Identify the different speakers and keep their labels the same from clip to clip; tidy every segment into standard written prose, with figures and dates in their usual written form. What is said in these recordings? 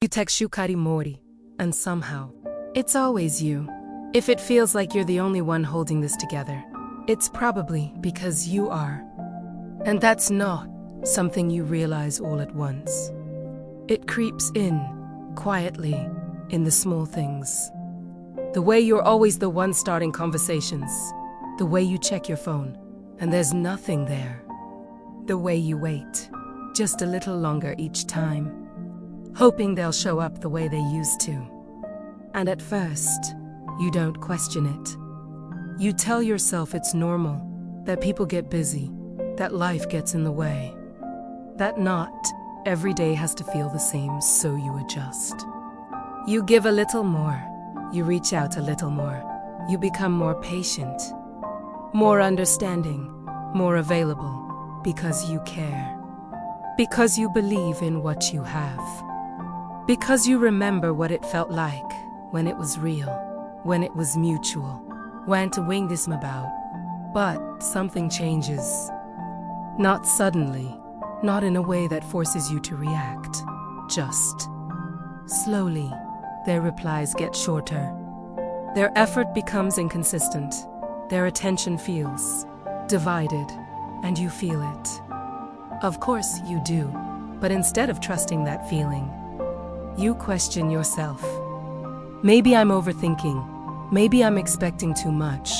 Speaker 1: You text Shukari Mori, and somehow, it's always you. If it feels like you're the only one holding this together, it's probably because you are. And that's not something you realize all at once. It creeps in, quietly, in the small things. The way you're always the one starting conversations. The way you check your phone, and there's nothing there. The way you wait, just a little longer each time, hoping they'll show up the way they used to. And at first, you don't question it. You tell yourself it's normal, that people get busy, that life gets in the way, that not every day has to feel the same, so you adjust. You give a little more, you reach out a little more, you become more patient, more understanding, more available, because you care. Because you believe in what you have. Because you remember what it felt like when it was real, when it was mutual, when to wing this about. But something changes. Not suddenly, not in a way that forces you to react. Just slowly, their replies get shorter. Their effort becomes inconsistent. Their attention feels divided, and you feel it. Of course you do, but instead of trusting that feeling, you question yourself. Maybe I'm overthinking. Maybe I'm expecting too much.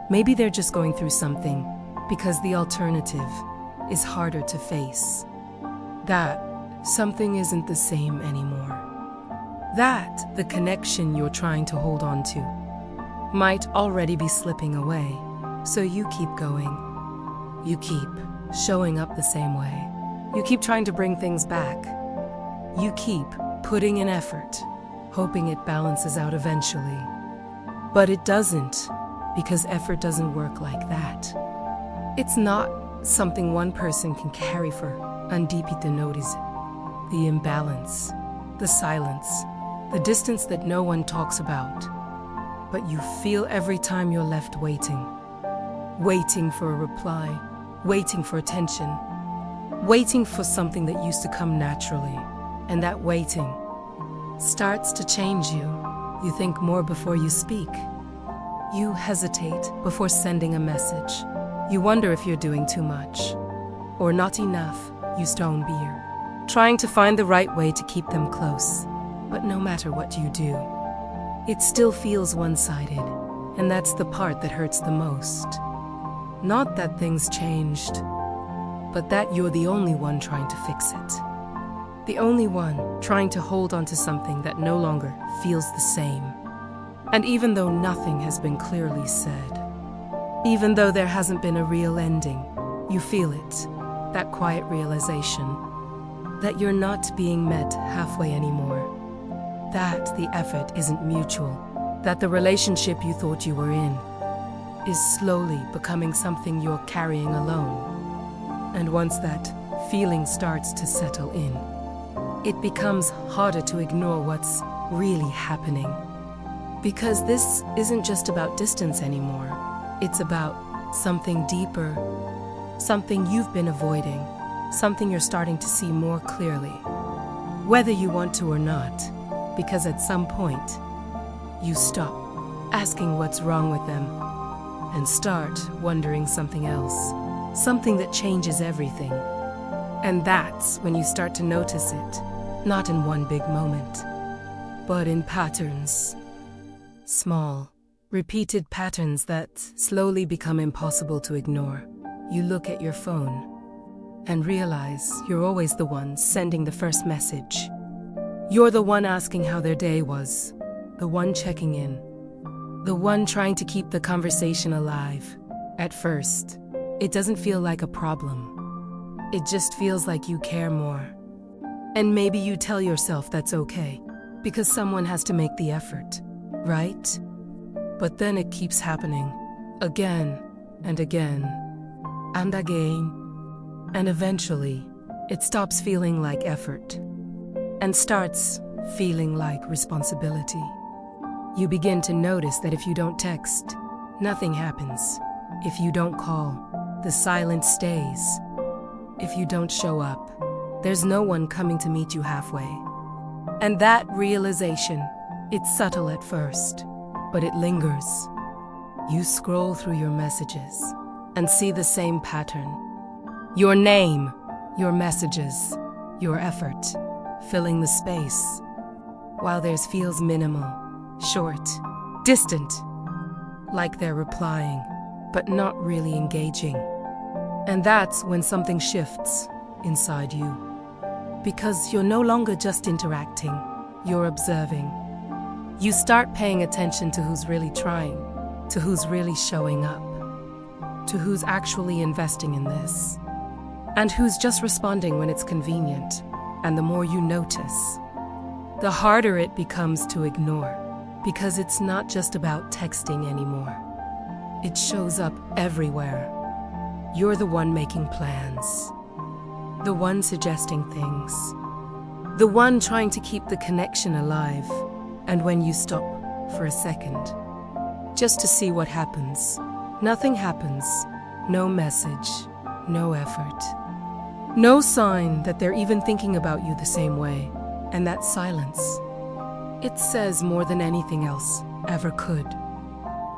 Speaker 1: Maybe they're just going through something, because the alternative is harder to face. That something isn't the same anymore. That the connection you're trying to hold on to might already be slipping away, so you keep going. You keep showing up the same way. You keep trying to bring things back. You keep putting in effort, hoping it balances out eventually. But it doesn't, because effort doesn't work like that. It's not something one person can carry for undipite notice. The imbalance, the silence, the distance that no one talks about. But you feel every time you're left waiting. Waiting for a reply, waiting for attention, waiting for something that used to come naturally. And that waiting starts to change you. You think more before you speak. You hesitate before sending a message. You wonder if you're doing too much or not enough. You stone beer, trying to find the right way to keep them close. But no matter what you do, it still feels one-sided, and that's the part that hurts the most. Not that things changed, but that you're the only one trying to fix it. The only one trying to hold on to something that no longer feels the same. And even though nothing has been clearly said, even though there hasn't been a real ending, you feel it, that quiet realization that you're not being met halfway anymore, that the effort isn't mutual, that the relationship you thought you were in is slowly becoming something you're carrying alone. And once that feeling starts to settle in, it becomes harder to ignore what's really happening. Because this isn't just about distance anymore. It's about something deeper, something you've been avoiding, something you're starting to see more clearly, whether you want to or not, because at some point, you stop asking what's wrong with them and start wondering something else, something that changes everything. And that's when you start to notice it, not in one big moment, but in patterns. Small, repeated patterns that slowly become impossible to ignore. You look at your phone and realize you're always the one sending the first message. You're the one asking how their day was, the one checking in, the one trying to keep the conversation alive. At first, it doesn't feel like a problem. It just feels like you care more. And maybe you tell yourself that's okay, because someone has to make the effort, right? But then it keeps happening, again and again, and again. And eventually, it stops feeling like effort, and starts feeling like responsibility. You begin to notice that if you don't text, nothing happens. If you don't call, the silence stays. If you don't show up, there's no one coming to meet you halfway. And that realization, it's subtle at first, but it lingers. You scroll through your messages and see the same pattern. Your name, your messages, your effort, filling the space, while theirs feels minimal, short, distant, like they're replying, but not really engaging. And that's when something shifts inside you. Because you're no longer just interacting, you're observing. You start paying attention to who's really trying, to who's really showing up, to who's actually investing in this, and who's just responding when it's convenient. And the more you notice, the harder it becomes to ignore, because it's not just about texting anymore. It shows up everywhere. You're the one making plans, the one suggesting things, the one trying to keep the connection alive. And when you stop for a second, just to see what happens, nothing happens. No message, no effort, no sign that they're even thinking about you the same way. And that silence, it says more than anything else ever could.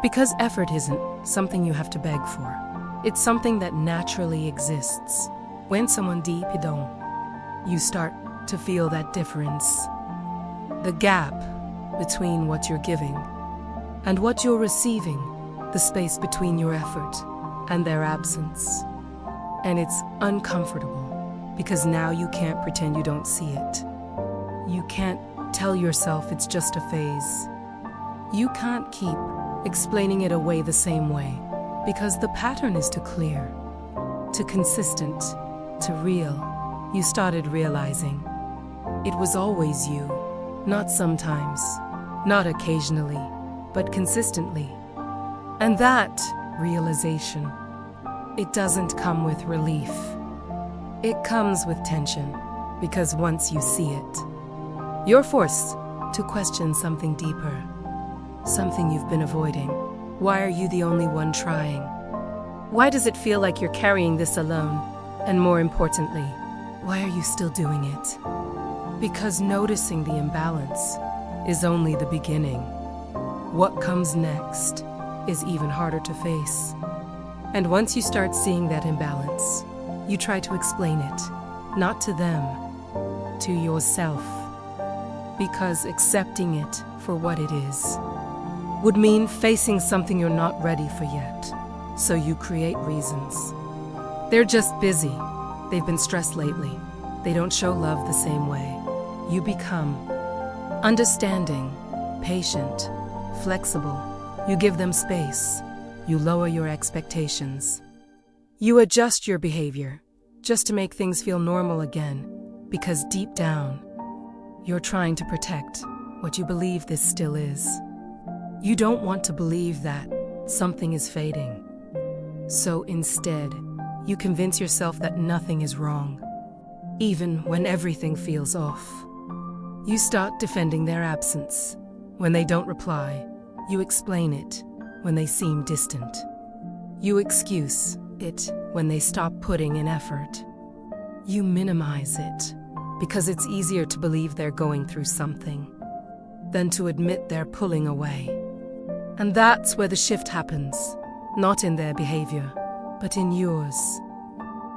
Speaker 1: Because effort isn't something you have to beg for. It's something that naturally exists. When someone deep down, you start to feel that difference. The gap between what you're giving and what you're receiving, the space between your effort and their absence. And it's uncomfortable because now you can't pretend you don't see it. You can't tell yourself it's just a phase. You can't keep explaining it away the same way because the pattern is too clear, too consistent, too real. You started realizing it was always you, not sometimes, not occasionally, but consistently. And that realization, it doesn't come with relief. It comes with tension, because once you see it, you're forced to question something deeper, something you've been avoiding. Why are you the only one trying? Why does it feel like you're carrying this alone? And more importantly, why are you still doing it? Because noticing the imbalance is only the beginning. What comes next is even harder to face. And once you start seeing that imbalance, you try to explain it, not to them, to yourself. Because accepting it for what it is would mean facing something you're not ready for yet. So you create reasons. They're just busy. They've been stressed lately. They don't show love the same way. You become understanding, patient, flexible. You give them space. You lower your expectations. You adjust your behavior just to make things feel normal again, because deep down, you're trying to protect what you believe this still is. You don't want to believe that something is fading. So instead, you convince yourself that nothing is wrong, even when everything feels off. You start defending their absence. When they don't reply, you explain it when they seem distant. You excuse it when they stop putting in effort. You minimize it because it's easier to believe they're going through something than to admit they're pulling away. And that's where the shift happens, not in their behavior, but in yours.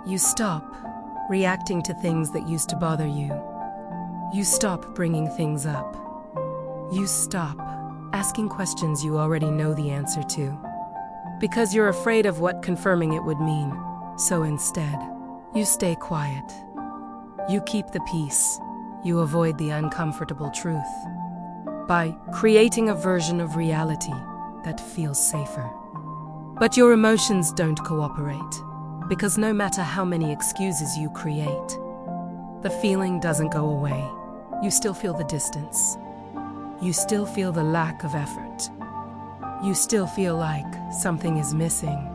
Speaker 1: You stop reacting to things that used to bother you. You stop bringing things up. You stop asking questions you already know the answer to, because you're afraid of what confirming it would mean. So instead, you stay quiet. You keep the peace. You avoid the uncomfortable truth by creating a version of reality that feels safer. But your emotions don't cooperate, because no matter how many excuses you create, the feeling doesn't go away. You still feel the distance. You still feel the lack of effort. You still feel like something is missing,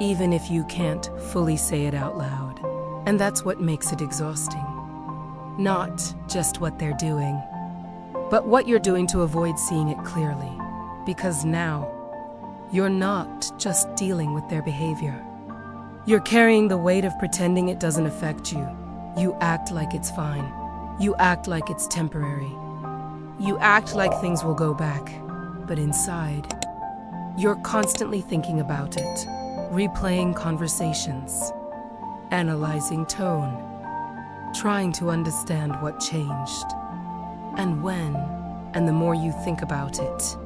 Speaker 1: even if you can't fully say it out loud. And that's what makes it exhausting. Not just what they're doing, but what you're doing to avoid seeing it clearly. Because now, you're not just dealing with their behavior. You're carrying the weight of pretending it doesn't affect you. You act like it's fine, You act like it's temporary. You act like things will go back, but inside, you're constantly thinking about it, replaying conversations, analyzing tone, trying to understand what changed, and when. And the more you think about it,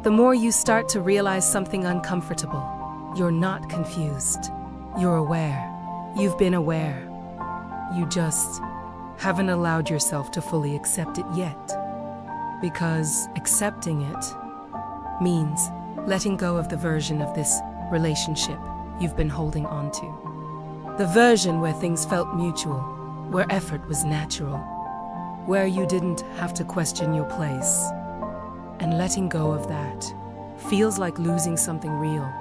Speaker 1: the more you start to realize something uncomfortable. You're not confused. You're aware. You've been aware. You just haven't allowed yourself to fully accept it yet. Because accepting it means letting go of the version of this relationship you've been holding on to. The version where things felt mutual, where effort was natural, where you didn't have to question your place. And letting go of that feels like losing something real.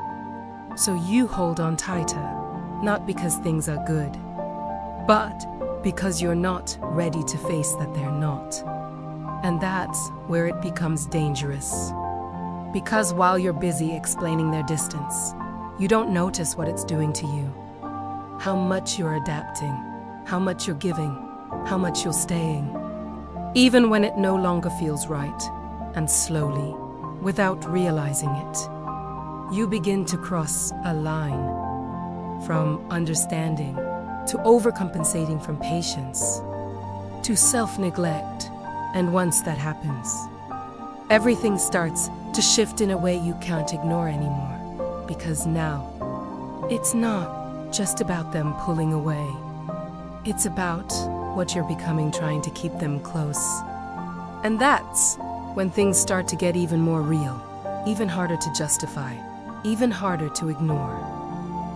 Speaker 1: So you hold on tighter, not because things are good, but because you're not ready to face that they're not. And that's where it becomes dangerous. Because while you're busy explaining their distance, you don't notice what it's doing to you. How much you're adapting, how much you're giving, how much you're staying. Even when it no longer feels right, and slowly, without realizing it, you begin to cross a line from understanding to overcompensating, from patience to self-neglect. And once that happens, everything starts to shift in a way you can't ignore anymore. Because now, it's not just about them pulling away. It's about what you're becoming, trying to keep them close. And that's when things start to get even more real, even harder to justify, even harder to ignore.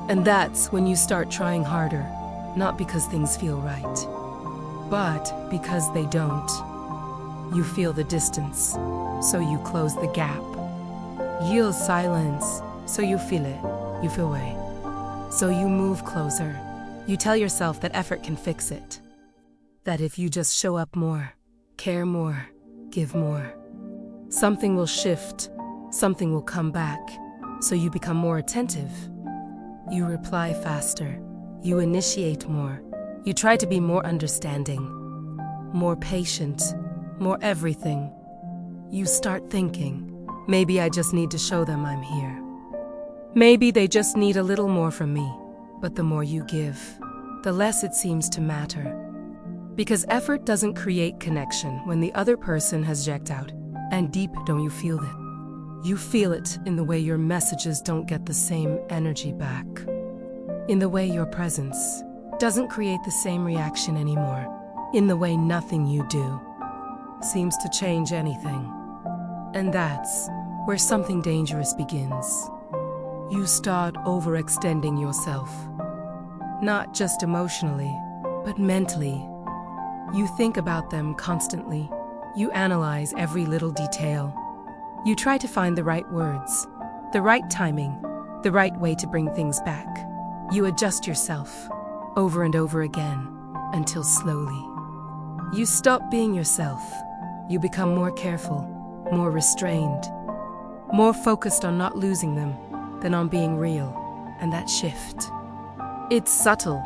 Speaker 1: And that's when you start trying harder, not because things feel right, but because they don't. You feel the distance, so you close the gap. Yield silence, so you feel it, you feel way. So you move closer. You tell yourself that effort can fix it. That if you just show up more, care more, give more, something will shift, something will come back. So you become more attentive. You reply faster. You initiate more. You try to be more understanding, more patient, more everything. You start thinking, maybe I just need to show them I'm here. Maybe they just need a little more from me. But the more you give, the less it seems to matter. Because effort doesn't create connection when the other person has checked out. And deep, don't you feel it? You feel it in the way your messages don't get the same energy back. In the way your presence doesn't create the same reaction anymore. In the way nothing you do seems to change anything. And that's where something dangerous begins. You start overextending yourself. Not just emotionally, but mentally. You think about them constantly. You analyze every little detail. You try to find the right words, the right timing, the right way to bring things back. You adjust yourself over and over again until slowly you stop being yourself. You become more careful, more restrained, more focused on not losing them than on being real. And that shift, it's subtle,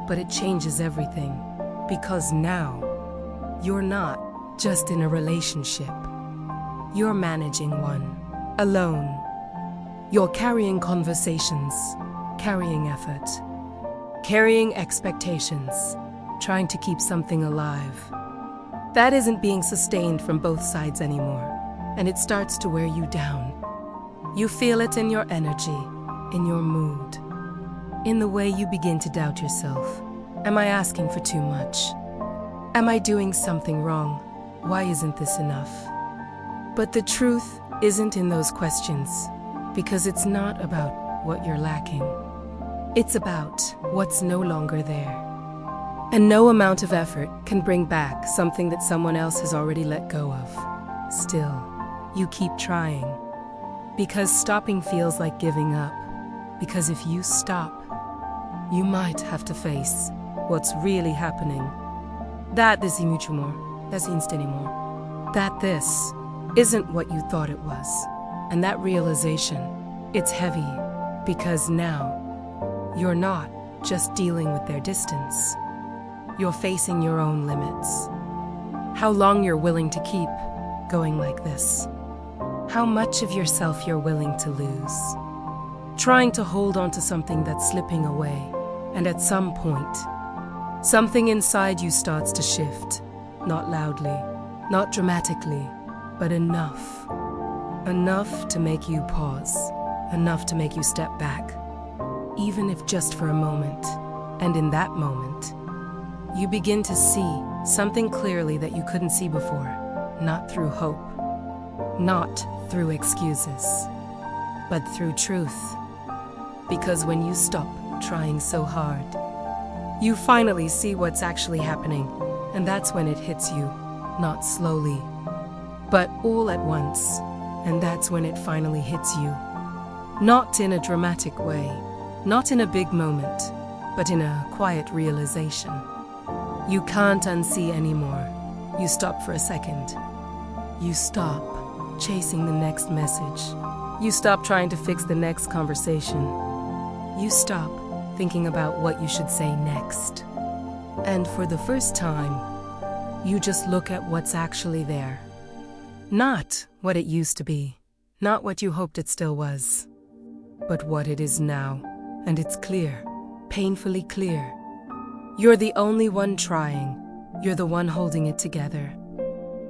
Speaker 1: but it changes everything. Because now, you're not just in a relationship. You're managing one, alone. You're carrying conversations, carrying effort, carrying expectations, trying to keep something alive. That isn't being sustained from both sides anymore, and it starts to wear you down. You feel it in your energy, in your mood, in the way you begin to doubt yourself. Am I asking for too much? Am I doing something wrong? Why isn't this enough? But the truth isn't in those questions, because it's not about what you're lacking. It's about what's no longer there. And no amount of effort can bring back something that someone else has already let go of. Still, you keep trying. Because stopping feels like giving up. Because if you stop, you might have to face what's really happening. That this mucho more, that's insta anymore. That this isn't what you thought it was. And that realization, it's heavy. Because now, you're not just dealing with their distance. You're facing your own limits. How long you're willing to keep going like this. How much of yourself you're willing to lose. Trying to hold on to something that's slipping away, and at some point, something inside you starts to shift. Not loudly, not dramatically, but enough. Enough to make you pause, enough to make you step back, even if just for a moment. And in that moment, you begin to see something clearly that you couldn't see before, not through hope, not through excuses, but through truth. Because when you stop trying so hard, you finally see what's actually happening, and that's when it hits you, not slowly, but all at once. And that's when it finally hits you. Not in a dramatic way, not in a big moment, but in a quiet realization. You can't unsee anymore. You stop for a second. You stop chasing the next message. You stop trying to fix the next conversation. You stop thinking about what you should say next. And for the first time, you just look at what's actually there. Not what it used to be, not what you hoped it still was, but what it is now. And it's clear, painfully clear. You're the only one trying. You're the one holding it together.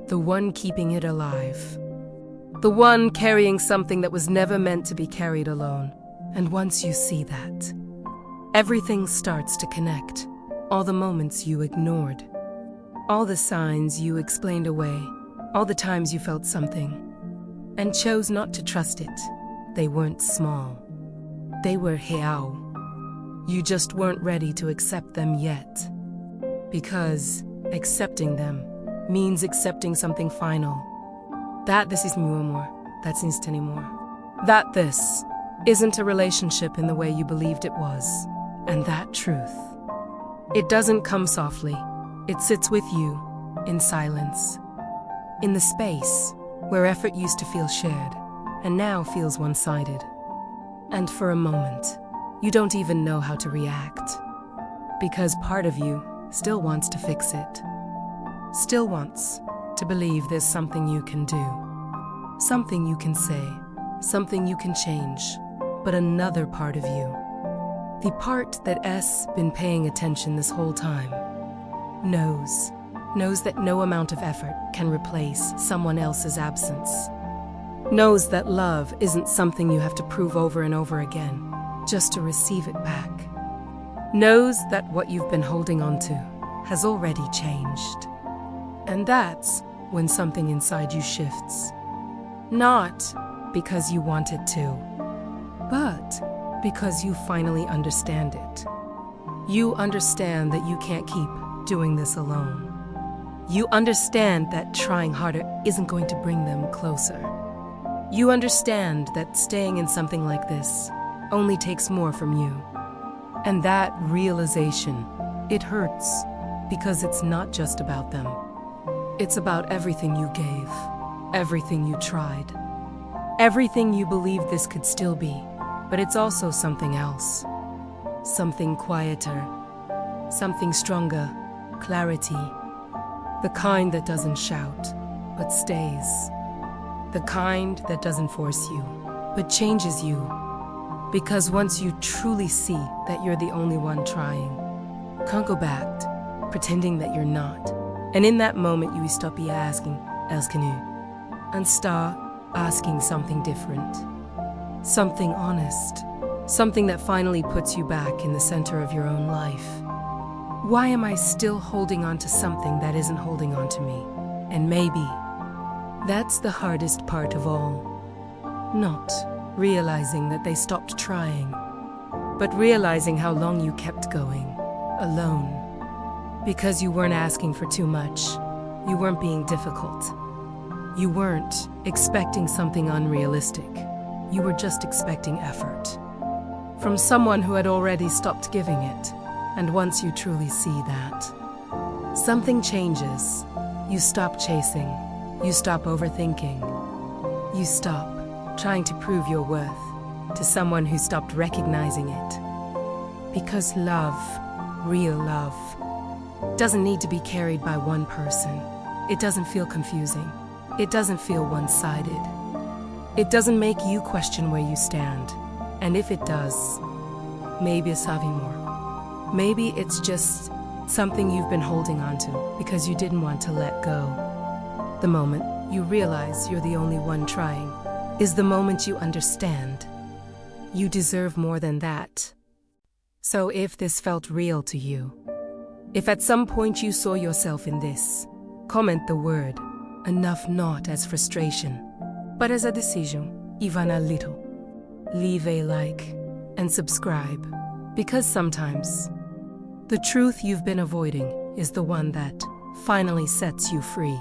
Speaker 1: The one keeping it alive. The one carrying something that was never meant to be carried alone. And once you see that, everything starts to connect. All the moments you ignored. All the signs you explained away. All the times you felt something and chose not to trust it. They weren't small. They were real. You just weren't ready to accept them yet. Because accepting them means accepting something final. That this is meu amor, that's insta anymore. That this isn't a relationship in the way you believed it was. And that truth, it doesn't come softly. It sits with you in silence. In the space where effort used to feel shared and now feels one-sided. And for a moment, you don't even know how to react. Because part of you still wants to fix it. Still wants to believe there's something you can do. Something you can say. Something you can change. But another part of you, the part that has been paying attention this whole time, knows that no amount of effort can replace someone else's absence. Knows that love isn't something you have to prove over and over again just to receive it back. Knows that what you've been holding on to has already changed. And that's when something inside you shifts. Not because you want it to, but because you finally understand it. You understand that you can't keep doing this alone. You understand that trying harder isn't going to bring them closer. You understand that staying in something like this only takes more from you. And that realization, it hurts because it's not just about them. It's about everything you gave, everything you tried, everything you believed this could still be, but it's also something else. Something quieter, something stronger, clarity. The kind that doesn't shout, but stays. The kind that doesn't force you, but changes you. Because once you truly see that you're the only one trying, can't go back, pretending that you're not. And in that moment, you stop asking, "Else can you?" and start asking something different. Something honest. Something that finally puts you back in the center of your own life. Why am I still holding on to something that isn't holding on to me? And maybe that's the hardest part of all. Not realizing that they stopped trying, but realizing how long you kept going, alone. Because you weren't asking for too much. You weren't being difficult. You weren't expecting something unrealistic. You were just expecting effort. From someone who had already stopped giving it. And once you truly see that, something changes. You stop chasing. You stop overthinking. You stop trying to prove your worth to someone who stopped recognizing it. Because love, real love, doesn't need to be carried by one person. It doesn't feel confusing. It doesn't feel one-sided. It doesn't make you question where you stand. And if it does, maybe it's having more. Maybe it's just something you've been holding on to because you didn't want to let go. The moment you realize you're the only one trying is the moment you understand you deserve more than that. So if this felt real to you, if at some point you saw yourself in this, comment the word enough not as frustration, but as a decision, even a little. Leave a like and subscribe, because sometimes the truth you've been avoiding is the one that finally sets you free.